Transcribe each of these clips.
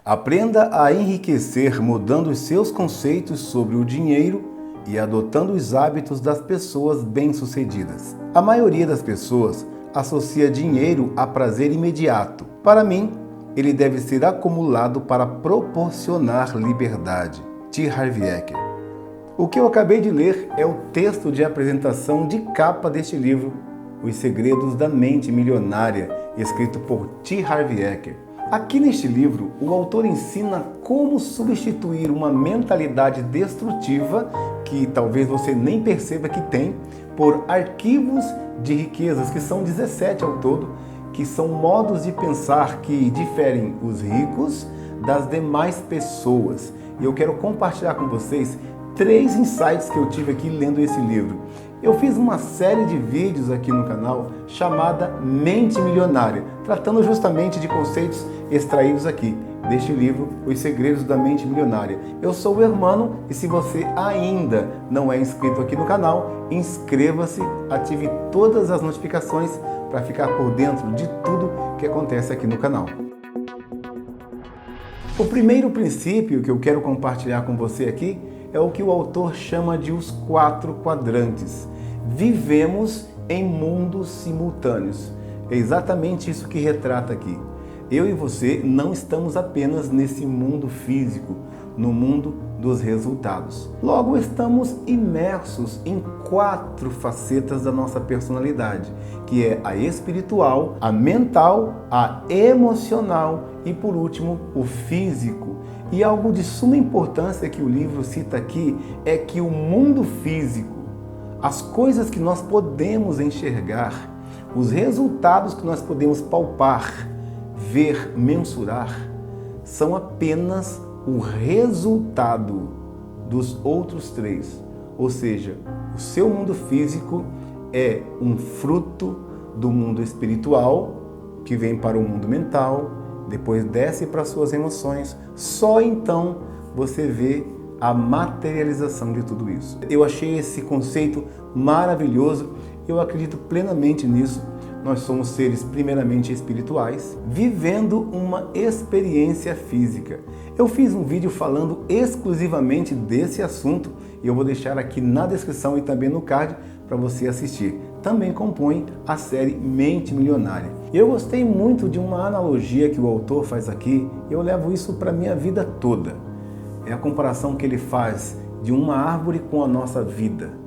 Aprenda a enriquecer mudando os seus conceitos sobre o dinheiro e adotando os hábitos das pessoas bem-sucedidas. A maioria das pessoas associa dinheiro a prazer imediato. Para mim, ele deve ser acumulado para proporcionar liberdade. T. Harv Eker. O que eu acabei de ler é o texto de apresentação de capa deste livro, Os Segredos da Mente Milionária, escrito por T. Harv Eker. Aqui neste livro, o autor ensina como substituir uma mentalidade destrutiva, que talvez você nem perceba que tem, por arquivos de riquezas, que são 17 ao todo, que são modos de pensar que diferem os ricos das demais pessoas. E eu quero compartilhar com vocês 3 insights que eu tive aqui lendo esse livro. Eu fiz uma série de vídeos aqui no canal chamada Mente Milionária, tratando justamente de conceitos extraídos aqui deste livro, Os Segredos da Mente Milionária. Eu sou o Hermano e se você ainda não é inscrito aqui no canal, inscreva-se, ative todas as notificações para ficar por dentro de tudo que acontece aqui no canal. O primeiro princípio que eu quero compartilhar com você aqui é o que o autor chama de os 4 quadrantes. Vivemos em mundos simultâneos. É exatamente isso que retrata aqui. Eu e você não estamos apenas nesse mundo físico, no mundo dos resultados. Logo, estamos imersos em 4 facetas da nossa personalidade, que é a espiritual, a mental, a emocional e, por último, o físico. E algo de suma importância que o livro cita aqui é que o mundo físico, as coisas que nós podemos enxergar, os resultados que nós podemos palpar, ver, mensurar, são apenas o resultado dos outros 3. Ou seja, o seu mundo físico é um fruto do mundo espiritual que vem para o mundo mental, depois desce para suas emoções, só então você vê a materialização de tudo isso. Eu achei esse conceito maravilhoso, eu acredito plenamente nisso. Nós somos seres primeiramente espirituais, vivendo uma experiência física. Eu fiz um vídeo falando exclusivamente desse assunto e eu vou deixar aqui na descrição e também no card para você assistir. Também compõe a série Mente Milionária. Eu gostei muito de uma analogia que o autor faz aqui e eu levo isso para a minha vida toda. É a comparação que ele faz de uma árvore com a nossa vida.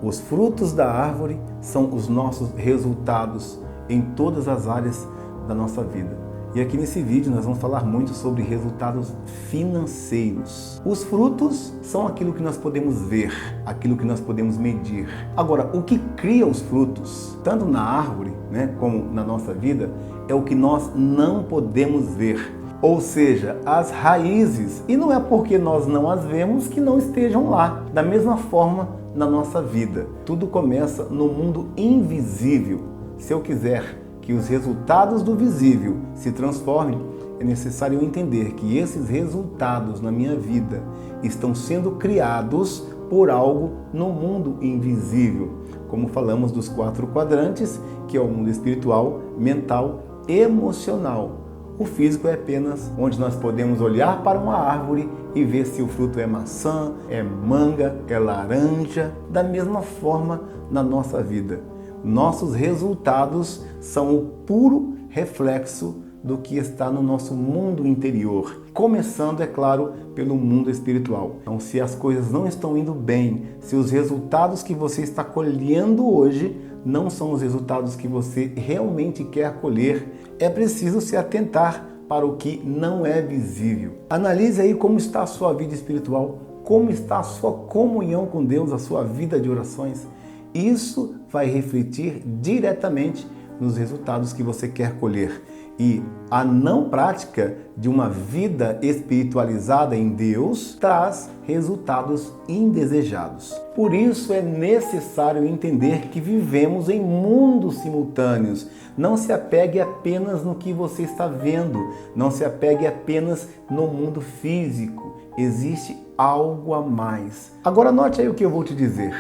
Os frutos da árvore são os nossos resultados em todas as áreas da nossa vida. E aqui nesse vídeo nós vamos falar muito sobre resultados financeiros. Os frutos são aquilo que nós podemos ver, aquilo que nós podemos medir. Agora, o que cria os frutos, tanto na árvore, como na nossa vida, é o que nós não podemos ver. Ou seja, as raízes. E não é porque nós não as vemos que não estejam lá. Da mesma forma, na nossa vida. Tudo começa no mundo invisível. Se eu quiser que os resultados do visível se transformem, é necessário entender que esses resultados na minha vida estão sendo criados por algo no mundo invisível. Como falamos dos 4 quadrantes, que é o mundo espiritual, mental, emocional. O físico é apenas onde nós podemos olhar para uma árvore e ver se o fruto é maçã, é manga, é laranja. Da mesma forma na nossa vida. Nossos resultados são o puro reflexo do que está no nosso mundo interior. Começando, é claro, pelo mundo espiritual. Então, se as coisas não estão indo bem, se os resultados que você está colhendo hoje não são os resultados que você realmente quer colher, é preciso se atentar para o que não é visível. Analise aí como está a sua vida espiritual, como está a sua comunhão com Deus, a sua vida de orações. Isso vai refletir diretamente nos resultados que você quer colher. E a não prática de uma vida espiritualizada em Deus traz resultados indesejados. Por isso é necessário entender que vivemos em mundos simultâneos. Não se apegue apenas no que você está vendo, não se apegue apenas no mundo físico. Existe algo a mais. Agora note aí o que eu vou te dizer.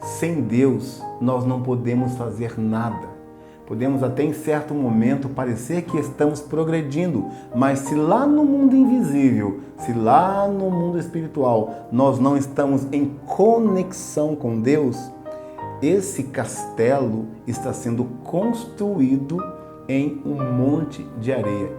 Sem Deus, nós não podemos fazer nada. Podemos até em certo momento parecer que estamos progredindo, mas se lá no mundo invisível, se lá no mundo espiritual nós não estamos em conexão com Deus, esse castelo está sendo construído em um monte de areia.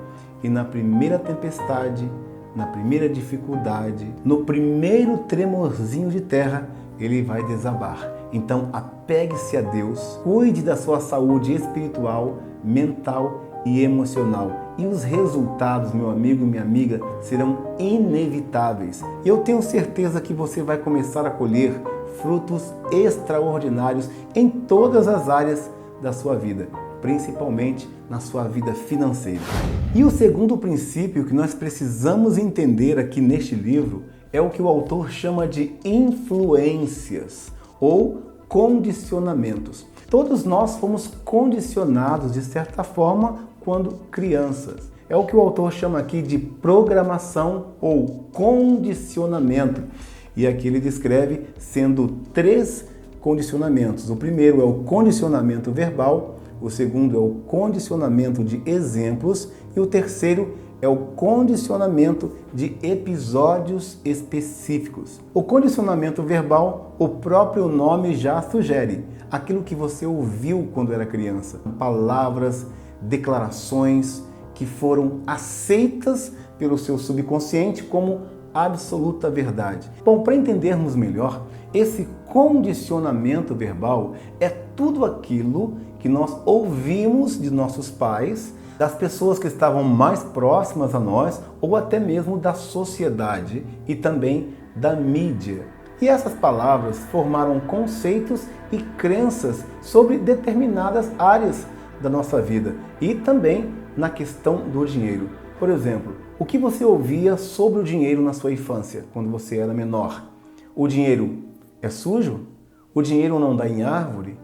E na primeira tempestade, na primeira dificuldade, no primeiro tremorzinho de terra, ele vai desabar. Então, apegue-se a Deus, cuide da sua saúde espiritual, mental e emocional. E os resultados, meu amigo e minha amiga, serão inevitáveis. E eu tenho certeza que você vai começar a colher frutos extraordinários em todas as áreas da sua vida, principalmente na sua vida financeira. E o segundo princípio que nós precisamos entender aqui neste livro é o que o autor chama de influências ou condicionamentos. Todos nós fomos condicionados de certa forma quando crianças. É o que o autor chama aqui de programação ou condicionamento. E aqui ele descreve sendo 3 condicionamentos. O primeiro é o condicionamento verbal, o segundo é o condicionamento de exemplos e o terceiro é o condicionamento de episódios específicos. O condicionamento verbal, o próprio nome já sugere, aquilo que você ouviu quando era criança. Palavras, declarações que foram aceitas pelo seu subconsciente como absoluta verdade. Bom, para entendermos melhor, esse condicionamento verbal é tudo aquilo que nós ouvimos de nossos pais, das pessoas que estavam mais próximas a nós ou até mesmo da sociedade e também da mídia. E essas palavras formaram conceitos e crenças sobre determinadas áreas da nossa vida e também na questão do dinheiro. Por exemplo, o que você ouvia sobre o dinheiro na sua infância, quando você era menor? O dinheiro é sujo? O dinheiro não dá em árvore?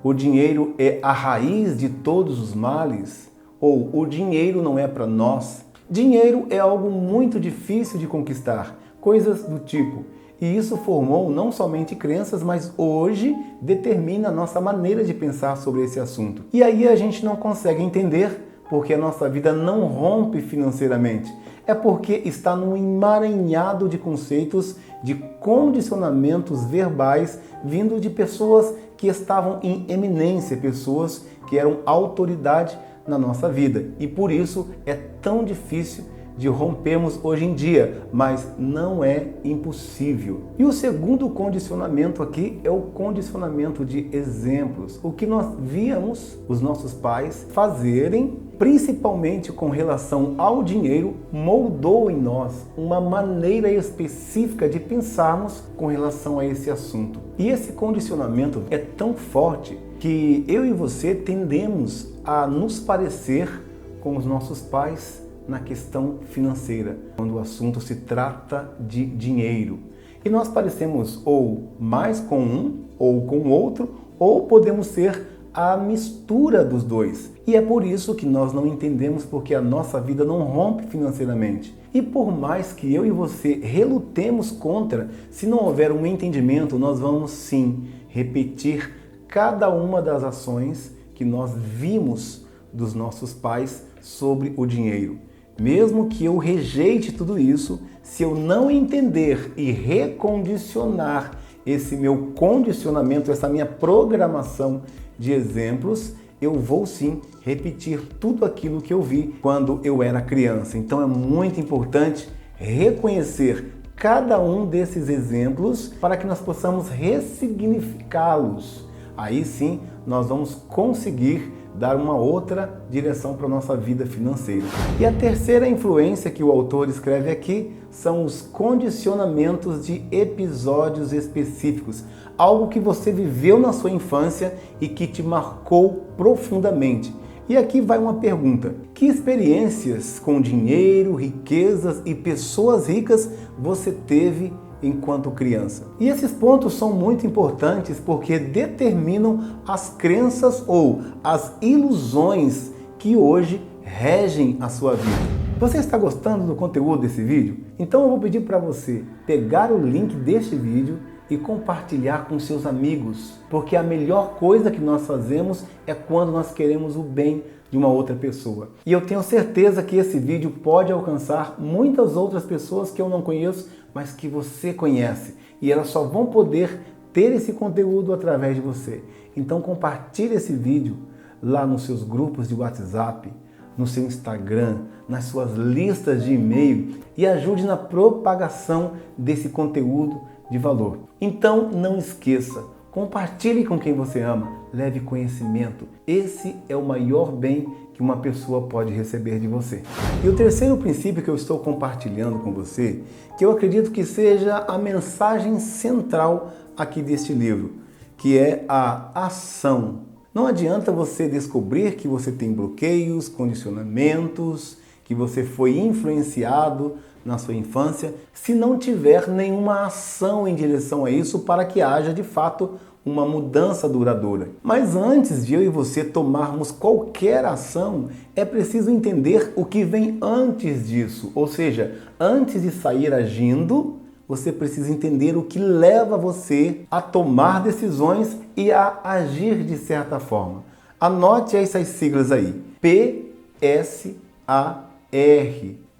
O dinheiro é a raiz de todos os males? Ou o dinheiro não é para nós? Dinheiro é algo muito difícil de conquistar, coisas do tipo. E isso formou não somente crenças, mas hoje determina a nossa maneira de pensar sobre esse assunto. E aí a gente não consegue entender porque a nossa vida não rompe financeiramente. É porque está num emaranhado de conceitos, de condicionamentos verbais vindo de pessoas que estavam em eminência, pessoas que eram autoridade na nossa vida. E por isso é tão difícil de rompermos hoje em dia, mas não é impossível. E o segundo condicionamento aqui é o condicionamento de exemplos. O que nós víamos os nossos pais fazerem, principalmente com relação ao dinheiro, moldou em nós uma maneira específica de pensarmos com relação a esse assunto. E esse condicionamento é tão forte que eu e você tendemos a nos parecer com os nossos pais na questão financeira, quando o assunto se trata de dinheiro. E nós parecemos ou mais com um ou com o outro, ou podemos ser a mistura dos dois. E é por isso que nós não entendemos porque a nossa vida não rompe financeiramente. E por mais que eu e você relutemos contra, se não houver um entendimento, nós vamos sim repetir cada uma das ações que nós vimos dos nossos pais sobre o dinheiro. Mesmo que eu rejeite tudo isso, se eu não entender e recondicionar esse meu condicionamento, essa minha programação de exemplos, eu vou sim repetir tudo aquilo que eu vi quando eu era criança. Então é muito importante reconhecer cada um desses exemplos para que nós possamos ressignificá-los. Aí sim nós vamos conseguir dar uma outra direção para a nossa vida financeira. E a terceira influência que o autor escreve aqui são os condicionamentos de episódios específicos. Algo que você viveu na sua infância e que te marcou profundamente. E aqui vai uma pergunta: que experiências com dinheiro, riquezas e pessoas ricas você teve enquanto criança? E esses pontos são muito importantes porque determinam as crenças ou as ilusões que hoje regem a sua vida. Você está gostando do conteúdo desse vídeo? Então eu vou pedir para você pegar o link deste vídeo, e compartilhar com seus amigos, porque a melhor coisa que nós fazemos é quando nós queremos o bem de uma outra pessoa. E eu tenho certeza que esse vídeo pode alcançar muitas outras pessoas que eu não conheço, mas que você conhece, e elas só vão poder ter esse conteúdo através de você. Então compartilhe esse vídeo lá nos seus grupos de WhatsApp, no seu Instagram, nas suas listas de e-mail e ajude na propagação desse conteúdo de valor. Então não esqueça, compartilhe com quem você ama, leve conhecimento. Esse é o maior bem que uma pessoa pode receber de você. E o terceiro princípio que eu estou compartilhando com você, que eu acredito que seja a mensagem central aqui deste livro, que é a ação. Não adianta você descobrir que você tem bloqueios, condicionamentos, que você foi influenciado na sua infância, se não tiver nenhuma ação em direção a isso para que haja de fato uma mudança duradoura. Mas antes de eu e você tomarmos qualquer ação, é preciso entender o que vem antes disso. Ou seja, antes de sair agindo, você precisa entender o que leva você a tomar decisões e a agir de certa forma. Anote essas siglas aí. PSAR.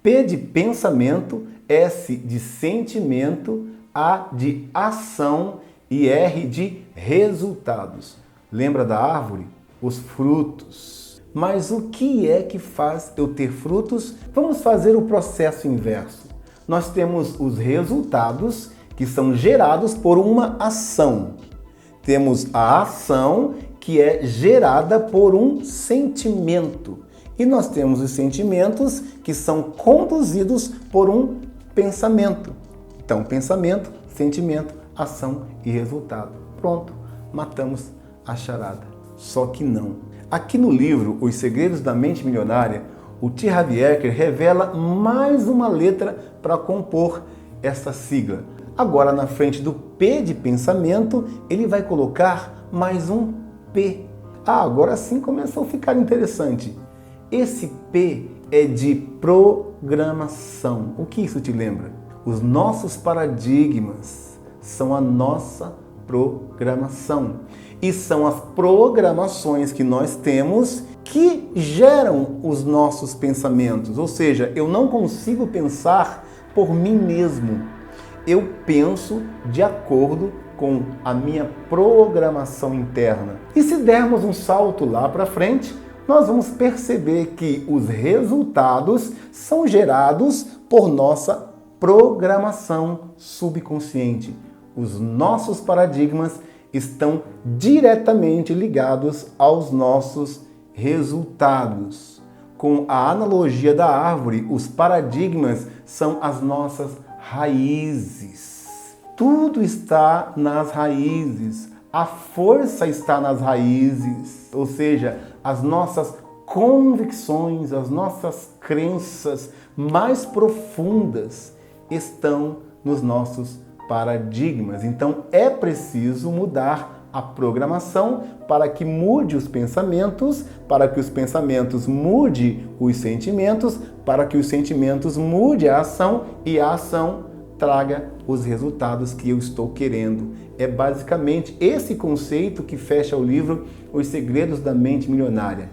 P de pensamento, S de sentimento, A de ação e R de resultados. Lembra da árvore? Os frutos. Mas o que é que faz eu ter frutos? Vamos fazer o processo inverso. Nós temos os resultados que são gerados por uma ação. Temos a ação que é gerada por um sentimento. E nós temos os sentimentos que são conduzidos por um pensamento. Então, pensamento, sentimento, ação e resultado. Pronto, matamos a charada. Só que não. Aqui no livro Os Segredos da Mente Milionária, o T. Harv Eker revela mais uma letra para compor essa sigla. Agora, na frente do P de pensamento, ele vai colocar mais um P. Agora sim começou a ficar interessante. Esse P é de programação. O que isso te lembra? Os nossos paradigmas são a nossa programação. E são as programações que nós temos que geram os nossos pensamentos. Ou seja, eu não consigo pensar por mim mesmo. Eu penso de acordo com a minha programação interna. E se dermos um salto lá para frente, nós vamos perceber que os resultados são gerados por nossa programação subconsciente. Os nossos paradigmas estão diretamente ligados aos nossos resultados. Com a analogia da árvore, os paradigmas são as nossas raízes. Tudo está nas raízes. A força está nas raízes. Ou seja, as nossas convicções, as nossas crenças mais profundas estão nos nossos paradigmas. Então é preciso mudar a programação para que mude os pensamentos, para que os pensamentos mude os sentimentos, para que os sentimentos mude a ação e a ação traga os resultados que eu estou querendo. É basicamente esse conceito que fecha o livro Os Segredos da Mente Milionária.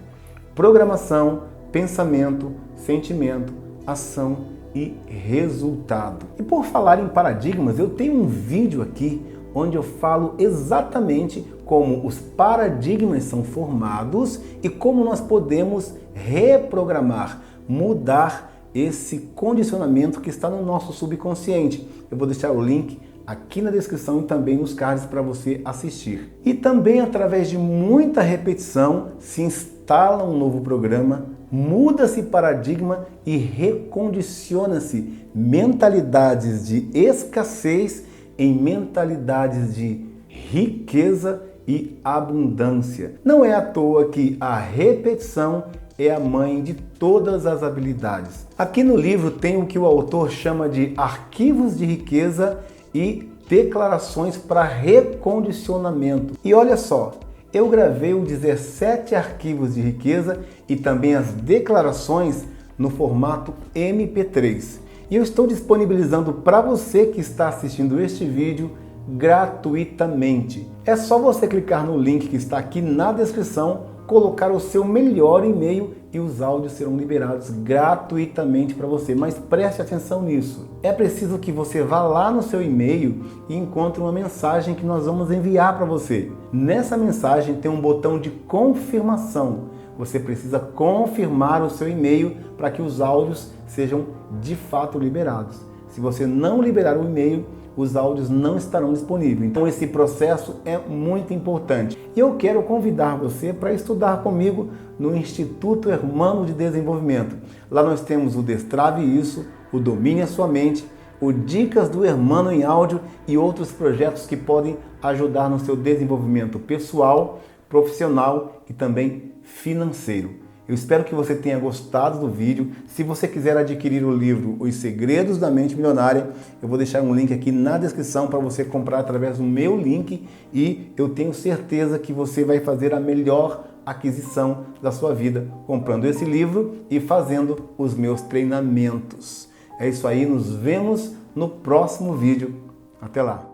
Programação, pensamento, sentimento, ação e resultado. E por falar em paradigmas, eu tenho um vídeo aqui onde eu falo exatamente como os paradigmas são formados e como nós podemos reprogramar, mudar esse condicionamento que está no nosso subconsciente. Eu vou deixar o link aqui na descrição e também nos cards para você assistir. E também através de muita repetição se instala um novo programa, muda-se paradigma e recondiciona-se mentalidades de escassez em mentalidades de riqueza e abundância. Não é à toa que a repetição é a mãe de todas as habilidades. Aqui no livro tem o que o autor chama de arquivos de riqueza e declarações para recondicionamento. E olha só, eu gravei os 17 arquivos de riqueza e também as declarações no formato MP3. E eu estou disponibilizando para você que está assistindo este vídeo gratuitamente. É só você clicar no link que está aqui na descrição, colocar o seu melhor e-mail e os áudios serão liberados gratuitamente para você. Mas preste atenção nisso. É preciso que você vá lá no seu e-mail e encontre uma mensagem que nós vamos enviar para você. Nessa mensagem tem um botão de confirmação. Você precisa confirmar o seu e-mail para que os áudios sejam de fato liberados. Se você não liberar o e-mail, os áudios não estarão disponíveis. Então esse processo é muito importante. E eu quero convidar você para estudar comigo no Instituto Hermano de Desenvolvimento. Lá nós temos o Destrave Isso, o Domine a Sua Mente, o Dicas do Hermano em Áudio e outros projetos que podem ajudar no seu desenvolvimento pessoal, profissional e também financeiro. Eu espero que você tenha gostado do vídeo. Se você quiser adquirir o livro Os Segredos da Mente Milionária, eu vou deixar um link aqui na descrição para você comprar através do meu link e eu tenho certeza que você vai fazer a melhor aquisição da sua vida comprando esse livro e fazendo os meus treinamentos. É isso aí, nos vemos no próximo vídeo. Até lá!